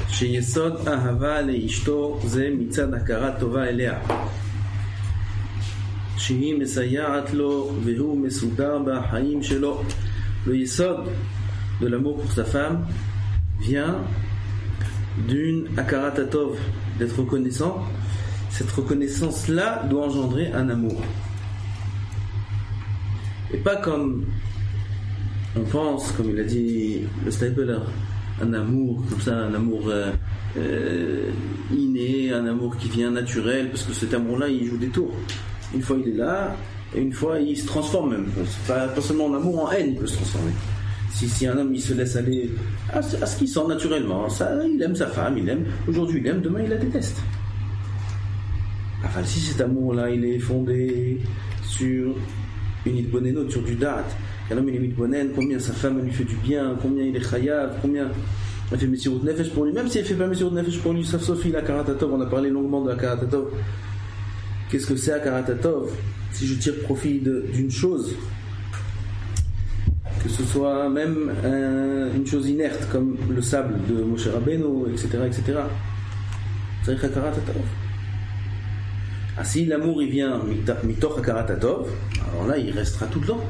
שיסוד אהבה לאשתו זה מצד הכרת טובה אליה, שהיא מסייעת לו והוא מסודר בחיים שלו. Le yesod de l'amour pour sa femme vient d'une akarat hatov, d'être reconnaissant. Cette reconnaissance-là doit engendrer un amour. Et pas comme on pense, comme il a dit le Stapler, un amour comme ça, un amour inné, un amour qui vient naturel, parce que cet amour-là, il joue des tours. Une fois il est là, et une fois il se transforme même. Pas seulement en amour, en haine il peut se transformer. Si un homme il se laisse aller à ce qu'il sent naturellement, ça, il aime sa femme, il aime, aujourd'hui il aime, demain il la déteste. Enfin, si cet amour-là il est fondé sur une hitbonenot, sur du date, qu'un homme il est hitbonen, combien sa femme elle lui fait du bien, combien il est chayav, combien elle fait Messirut Nefesh pour lui, même si elle fait pas Messirut Nefesh pour lui, sauf Sophie, la Akarat Hatov, on a parlé longuement de la Akarat Hatov. Qu'est-ce que c'est Akarat Hatov? Si je tire profit d'une chose, que ce soit même une chose inerte comme le sable de Moshe Rabbeinu, etc., c'est Akarat Hatov. Ah, si l'amour il vient mitoch Akarat Hatov, alors là il restera tout le temps,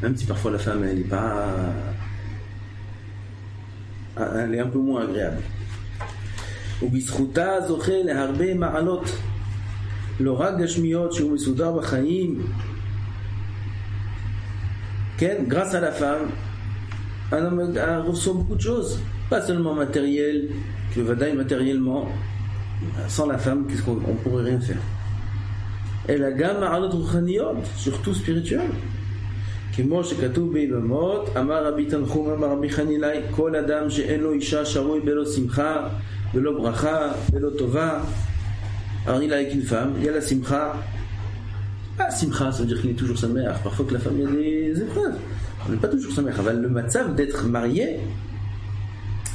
même si parfois la femme elle est pas, elle est un peu moins agréable. ובזכותה זוכה להרבה מעלות, לא רק גשמיות שהוא מסודר בחיים. כן, grâce à la femme, un homme reçoit beaucoup de choses, pas seulement matériel, que vadaï matériellement, sans la femme, qu'est-ce qu'on pourrait rien faire. אלא גם מעלות רוחניות, surtout spirituelles. כמו שכתוב ביבמות, אמר רבי תנחום, אמר רבי חנילאי, כל אדם שאין לו אישה שרוי בלא שמחה, בלא ברכה, בלא טובה. Alors il est avec une femme, il y a la simcha. Ah, simcha, ça veut dire qu'il est toujours sa mère. Parfois que la femme, il y a des épreuves. On n'est pas toujours sa mère. Le matzav d'être marié,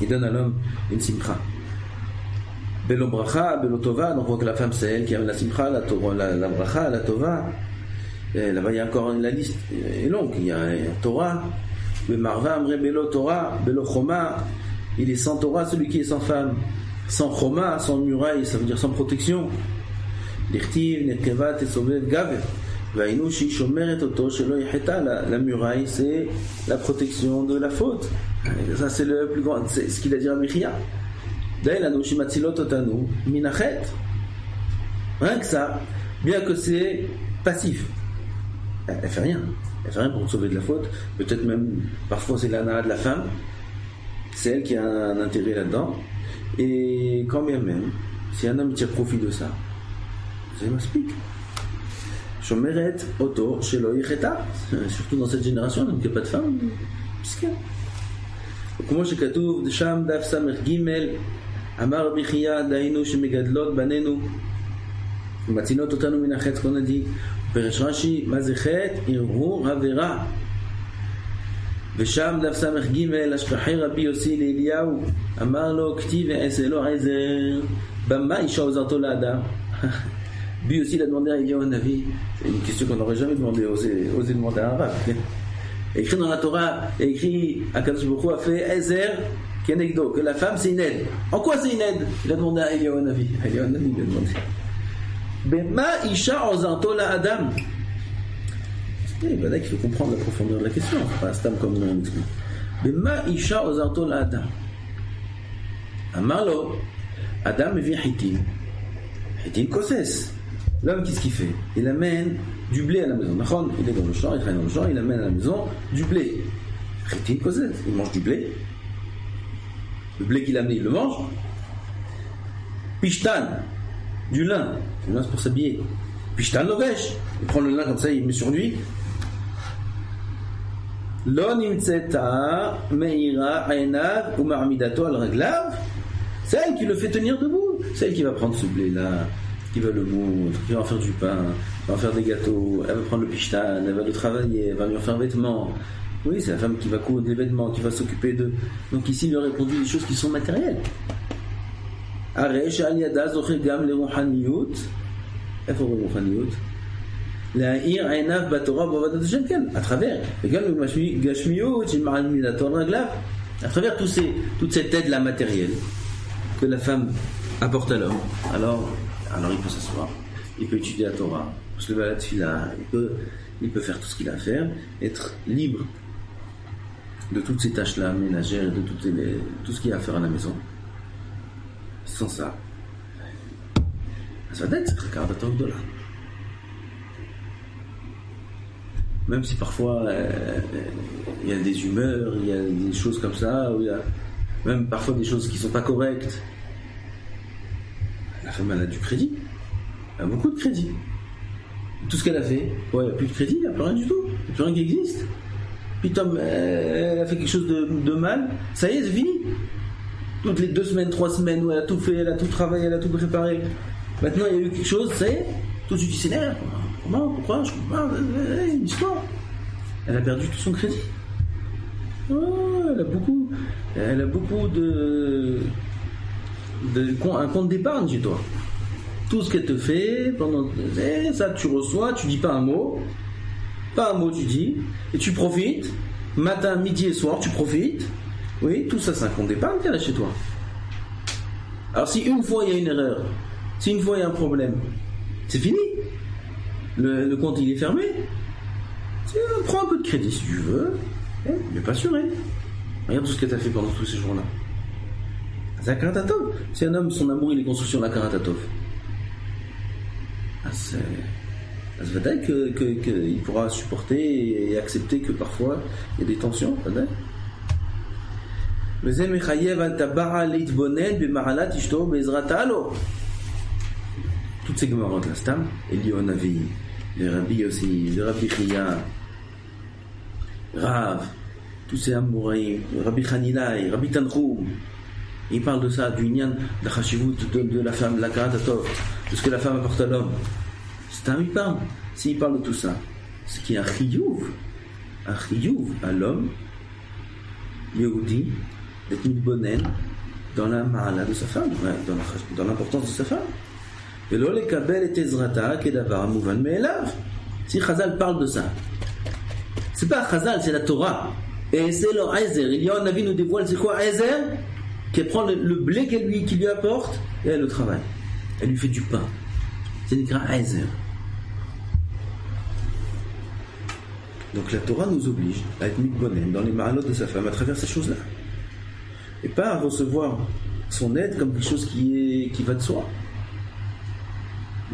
il donne à l'homme une simcha. Belo bracha, belo tova. Donc on voit que la femme, c'est elle qui a la simcha, la bracha, la tova. Et là-bas, il y a encore la liste est longue. Il y a Torah, le marva, amre belo Torah, belo choma. Il est sans Torah, celui qui est sans femme. Sans choma, sans muraille, ça veut dire sans protection. L'irtiv, nekeva, tesovev, gave. Vainu shi shomeret oto shelo yecheta. La muraille, c'est la protection de la faute. Ça, c'est le plus grand. C'est ce qu'il a dit à Michia. Dailanu shi matzilot otanu minachet. Rien que ça, bien que c'est passif. Elle fait rien. Elle fait rien pour te sauver de la faute. Peut-être même, parfois, c'est l'ana de la femme. C'est elle qui a un intérêt là-dedans. Et quand bien même, si un homme tire profit de ça, c'est m'explique. Shomeret oto shelo yicheta. Surtout dans cette génération, donc il n'y a pas de femme. כמו שכתוב שם דף סמך ג' אמר רבי חייא דהיינו שמגדלות בנינו ומצילות אותנו מן החטא, qu'on a dit. פירש רש"י, מה זה חטא? הרהור עבירה. ושם דף סמך ג' השכחי רבי יוסי לאליהו אמר לו כתיב ועשה לו עזר במה אישה עוזרתו לאדם. Lui aussi il a demandé à Eliyahu Navi, c'est une question qu'on n'aurait jamais demandé, osé demander à un rabbin. Écrit dans la Torah, écrit Akadosh Baruch Hu a fait Ezer Kenegdo, que la femme c'est une aide. En quoi c'est une aide? Il a demandé à Eliyahu Navi. Eliyahu Navi lui a demandé Bema isha ozarto la adam. Il va dire qu'il faut comprendre la profondeur de la question, c'est pas un stam comme on dit. Bema isha ozarto la adam. Amarlo Adam vit hitim. Hitim koses. L'homme, qu'est-ce qu'il fait? Il amène du blé à la maison. Il est dans le champ, il travaille dans le champ, il amène à la maison du blé. Hitim koses. Il mange du blé. Le blé qu'il a amené, il le mange. Pishtan, du lin. Du lin, c'est pour s'habiller. Pishtan lovesh. Il prend le lin comme ça, il met sur lui. Lo nimtzeta meira aynav ou marmidato al raglav. C'est elle qui le fait tenir debout. C'est elle qui va prendre ce blé-là, qui va le moudre, qui va en faire du pain, qui va en faire des gâteaux. Elle va prendre le pishtan, elle va le travailler, elle va lui en faire un vêtement. Oui, c'est la femme qui va coudre des vêtements, qui va s'occuper de. Donc ici, il lui a répondu des choses qui sont matérielles. Aresh al yada zocher gam le ruhaniyut. Ifa ruhaniyut. להאיר עיניו בתורה ובעבודת השם, כן, à travers. וגם בגשמיות של מעמידתו על רגליו, À travers toute cette aide-là matérielle que la femme apporte à l'homme, alors il peut s'asseoir, il peut étudier la Torah, se lever à la tefila, il peut faire tout ce qu'il a à faire, être libre de toutes ces tâches-là ménagères et de tout ce qu'il y a à faire à la maison. Sans ça, ça va être très $40. Même si parfois il y a des humeurs, il y a des choses comme ça, il y a même parfois des choses qui ne sont pas correctes. La femme, elle a du crédit, elle a beaucoup de crédit. Tout ce qu'elle a fait, il n'y a plus de crédit, il n'y a plus rien du tout, il n'y a plus rien qui existe. Puis elle a fait quelque chose de mal, ça y est, c'est fini. Toutes les 2 semaines, 3 semaines où elle a tout fait, elle a tout travaillé, elle a tout préparé. Maintenant, il y a eu quelque chose, ça y est, tout de suite, tu s'énerve. Comment, pourquoi, je comprends pas, une histoire. Elle a perdu tout son crédit. Oh, elle a beaucoup un compte d'épargne chez toi. Tout ce qu'elle te fait, ça tu reçois, tu dis pas un mot tu dis, et tu profites, matin, midi et soir, tu profites. Oui, tout ça c'est un compte d'épargne qu'elle a chez toi. Alors si une fois il y a une erreur, si une fois il y a un problème, c'est fini. Le compte il est fermé. Prends un peu de crédit si tu veux, mais pas sûr. Regarde tout ce que tu as fait pendant tous ces jours-là. C'est un karatatov. Si un homme, son amour, il est construit sur la karatatov, ça veut dire qu'il pourra supporter et accepter que parfois il y a des tensions. Toutes ces gemarotes là, Stam, Elion Avi, les Rabbi aussi, les Rabbi Chia, Rav, tous ces Amouraïs, Rabbi Hanilai, Rabbi Tanchoum, ils parlent de ça, du Nyan, de la Chashivut de la femme, de la Karatatov, de ce que la femme apporte à l'homme. Stam, il parle. S'il parle de tout ça, ce qui est un chiyuv à l'homme, Yehudi, d'être mitbonen dans la ma'ala de sa femme, dans l'importance de sa femme. Et là, les kabel et tezrata, kedavar mouvan me'elav. Si Chazal parle de ça, c'est pas Chazal, c'est la Torah. Et c'est leur Ezer. Il y a un avis nous dévoile, c'est quoi Ezer? Qui prend le blé qu'il lui apporte et elle le travaille. Elle lui fait du pain. C'est une grande Ezer. Donc la Torah nous oblige à être mitbonen dans les ma'alot de sa femme à travers ces choses-là. Et pas à recevoir son aide comme quelque chose qui va de soi.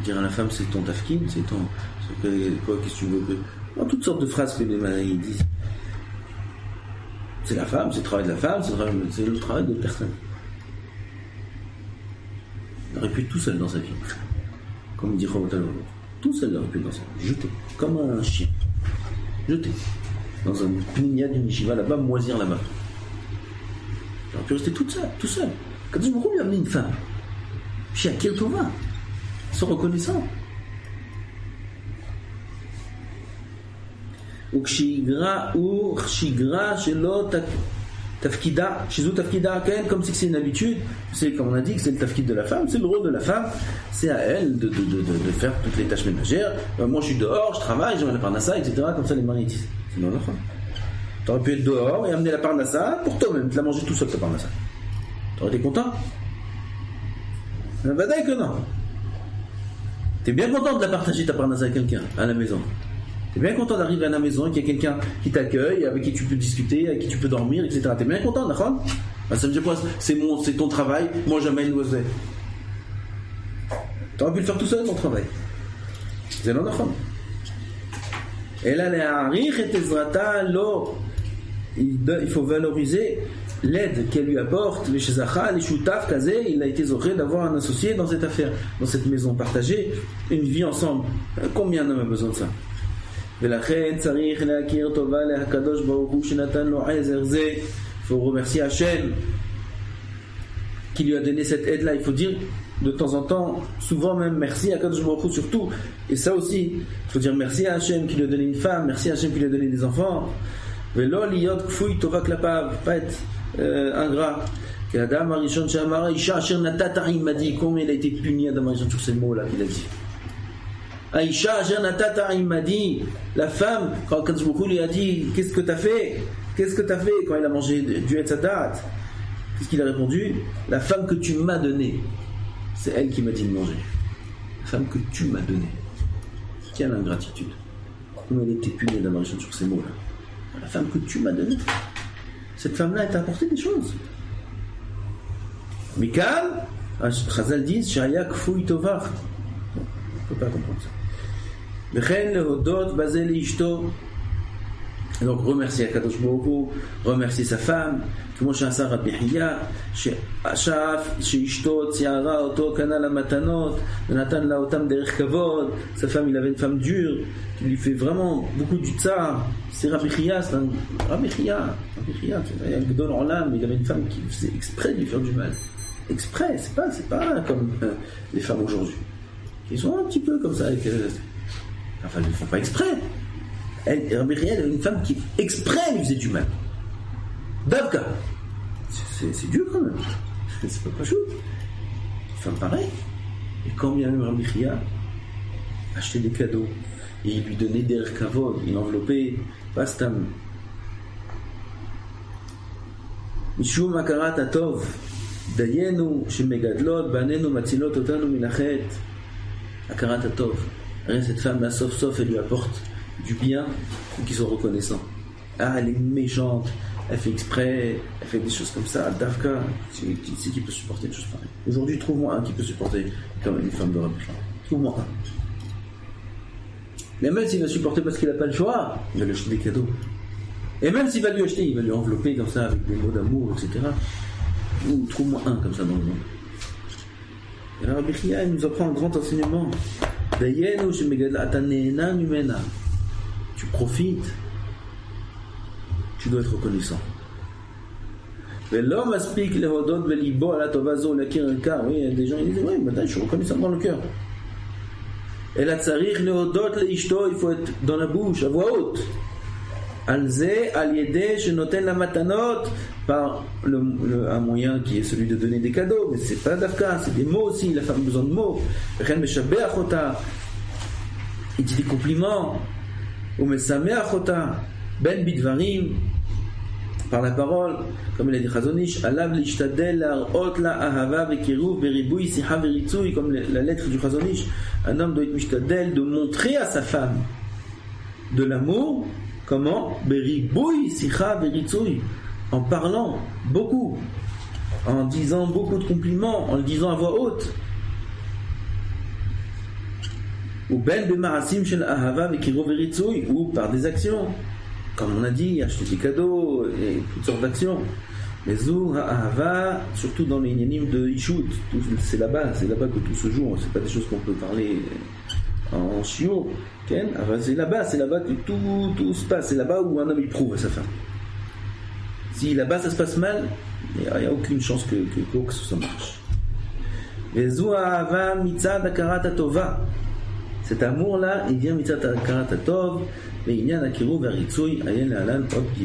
Dire à la femme c'est ton tafkin, c'est ton... quoi, qu'est-ce que tu veux que... toutes sortes de phrases que les maïs disent. C'est la femme, c'est le travail de la femme, c'est le travail de personne. Il aurait pu être tout seul dans sa vie. Comme dit Rabotal, tout seul il aurait pu être dans sa vie. Jeté, comme un chien. Jeté. Dans un pninia d'une yeshiva là-bas, moisir là-bas. Il aurait pu rester tout seul. Quand je me lui a amené une femme, chez Akil Tova, sans reconnaissant. ou kshigra shelo tafkida, shizu tafkida comme si c'est une habitude, c'est comme on a dit que c'est le tafkid de la femme, c'est le rôle de la femme, c'est à elle de faire toutes les tâches ménagères. Moi je suis dehors, je travaille, j'emmène la parnassa, etc. Comme ça les maris disent. C'est non, enfin. T'aurais pu être dehors et amener la parnassa pour toi-même, te la manger tout seul ta parnassa. T'aurais été content? Ben que non. T'es bien content de la partager ta parnassa avec quelqu'un à la maison. T'es bien content d'arriver à la maison et qu'il y a quelqu'un qui t'accueille, avec qui tu peux discuter, avec qui tu peux dormir, etc. T'es bien content, d'accord? Ben, ça veut dire quoi? C'est ton travail, moi j'amène l'oiseau. T'aurais pu le faire tout seul ton travail. C'est non, d'accord? Et là, il faut valoriser l'aide qu'elle lui apporte. Les Shezacha, les Shutaf, Kazé, il a été zoré d'avoir un associé dans cette affaire, dans cette maison, partager une vie ensemble. Combien d'hommes a besoin de ça? Il faut remercier Hachem qui lui a donné cette aide-là. Il faut dire de temps en temps, souvent même, merci à Kadosh Baruch Hu surtout. Et ça aussi, il faut dire merci à Hachem qui lui a donné une femme, merci à Hachem qui lui a donné des enfants. Velo liyot kfui tova klapav, pas être ingrat. Que Adam Arishon Shamara Isha Asher Natata Imadi, combien il a été puni Adam Arishon sur ces mots-là qu'il a dit. Aïcha Asher Natata Imadi, la femme, quand Kadosh Baruch Hu lui a dit qu'est-ce que t'as fait? qu'est-ce que tu as fait quand il a mangé du Etz Hadat? Qu'est-ce qu'il a répondu? La femme que tu m'as donnée, c'est elle qui m'a dit de manger. La femme que tu m'as donnée. Quelle ingratitude. Comment elle était punie dans la région sur ces mots-là. La femme que tu m'as donnée. Cette femme-là, elle t'a apporté des choses. Mikal, Chazal dit, Shayak Fouy Tovar. On ne peut pas comprendre ça. Vechen lehodot bazel ishto. Donc remercier Akadosh Baruch Hu, remercier sa femme, כמו שעשה רבי חייא, שאף שאשתו ציערה אותו, קנה לה מתנות, ונתן לה אותם דרך כבוד. Sa femme, il avait une femme dure, qui lui fait vraiment beaucoup du tsar. C'est Rabbi Xiya, c'est un Rabbi Xiya, c'est un Gdol Olam, il avait une femme qui faisait exprès de lui faire du mal. Exprès, c'est pas comme les femmes aujourd'hui. Ils sont un petit peu comme ça, enfin, ils ne font pas exprès. Rabbi Xiya, il avait une femme qui exprès lui faisait du mal. Davka, c'est dur quand même. C'est pas chou. Une femme pareille. Et quand bien même Rabbi Xiya achetait des cadeaux et il lui donnait des kavod, il enveloppait pastam. Mishum akarat atov, dayenu shemegadlot banenu matzilot otanu minachet. Akarat atov. Cette femme-là, sauf, elle lui apporte du bien, faut qu'ils soient reconnaissants. Ah, elle est méchante, elle fait exprès, elle fait des choses comme ça. Davka, c'est qui peut supporter une chose pareille. Aujourd'hui, trouve-moi un qui peut supporter comme une femme de Rabbi Xiya. Trouve-moi un. Mais même s'il va supporter parce qu'il n'a pas le choix, il va lui acheter des cadeaux. Et même s'il va lui acheter, il va lui envelopper comme ça avec des mots d'amour, etc. Ou trouve-moi un comme ça dans le monde. Et Rabbi Xiya, il nous apprend un grand enseignement. Tu profites, tu dois être reconnaissant. Oui, il y a des gens qui disent oui, maintenant je suis reconnaissant dans le cœur. Et la tsarir lehodot leishto, il faut être dans la bouche, à voix haute. Alze aliede shenoten la matanot, par un moyen qui est celui de donner des cadeaux, mais c'est pas d'afka, c'est des mots aussi, la femme a besoin de mots. Ren meshabeach ota, il dit des compliments. Ou mesameach ota, ben bidvarim, par la parole, comme il a dit Chazonish, alav lishtadel l'arot la ahava vekiruv beribui sicha veritzui, comme la lettre du Chazonish. Un homme doit être mishtadel, de montrer à sa femme de l'amour. Comment? Beribui sicha veritzui, en parlant beaucoup, en disant beaucoup de compliments, en le disant à voix haute. Ou ben bemarasim shel ahava vekiruv veritzui, ou par des actions. Comme on a dit, acheter des cadeaux et toutes sortes d'actions. Mais Zou Ha'ava, surtout dans les Inyanim de Ishut, c'est là-bas que tout se joue. C'est pas des choses qu'on peut parler en chiot. C'est là-bas que tout se passe. C'est là-bas où un homme il prouve à sa femme. Si là-bas ça se passe mal, il n'y a aucune chance que ça marche. Mais Zou Ha'ava mitzad akarat atova. Cet amour-là, il vient mitzad akarat atov. ועניין הקירוב והריצוי עיין להלן עוד ג'